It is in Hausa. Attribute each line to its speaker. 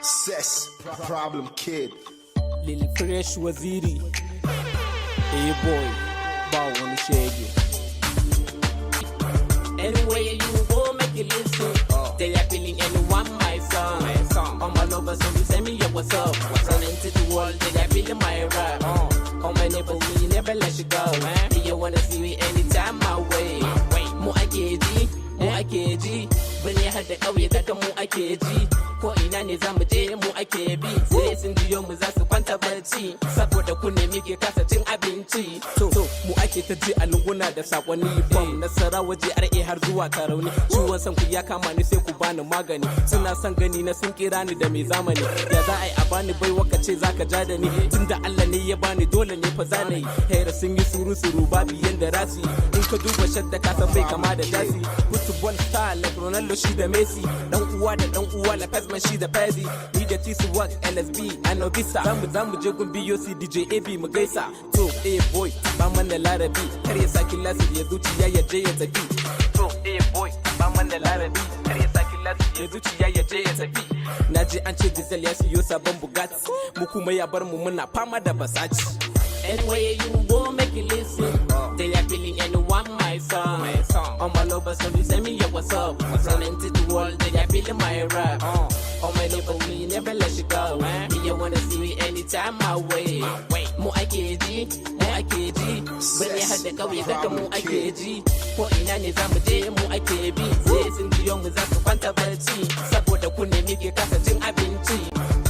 Speaker 1: Cess, problem kid.
Speaker 2: Lily Fresh Wazeery. Hey boy, bow on the shaggy.
Speaker 3: Anywhere you go, make it listen. They are feeling anyone my song. All my lovers, so you send me up, what's up? Running to the world, they are feeling my rap. All my neighbors, we never let you go. Do you wanna see me anytime my way? Mu ake ji, mu ake ji. Bane har da ƙauye daga mu ake ji. Ko ina ne za mu je mu ake bi. Sai sun jiyo mu za su kwanta barci. Saboda ku ne muke kasa cin abinci.
Speaker 2: To mu ake ta ji a lunguna da sakonni bam nasara waje RA har zuwa Tarauni. Ciwon san ku ya kama ni sai ku bani magani. Suna son gani na sun kira ni da mai zamani. Ya za a yi a bani bai waka ce zaka ja da ni. Tunda Allah ne ya bani dole ne fa zana yi. Hera sun yi suru babu yanda rasi. In ka duba shadda ka san bai kama da dasi. Football star like Ronaldo shi da Messi. Dan uwa da dan uwa la Pezman shi da Pezzi. Ni da Tisu Work LSB Anobisa. Zamu je gun BOC DJ AB mu gaisa. To boy ba mana larabi kar ya saki lasiri ya zuciya ya je ya tafi. To boy ba mana larabi kar ya saki lasiri ya zuciya ya je ya tafi. Naji an ce diesel ya siyo sabon Bugatti. Mu kuma ya bar mu muna fama da Versace.
Speaker 3: Anywhere you go, make it listen. They are feeling anyone my song. All my lovers, so you send me your what's up. Running to the world, they are feeling my rap. All my neighbors, we never let you go. Do you wanna see me anytime my way? Mu ake ji, mu ake ji. Bane har da ƙauye daga mu ake ji. Ko ina ne za mu je mu ake bi. Sai sun jiyo mu za su kwanta barci. Saboda ku ne muke kasa cin abinci.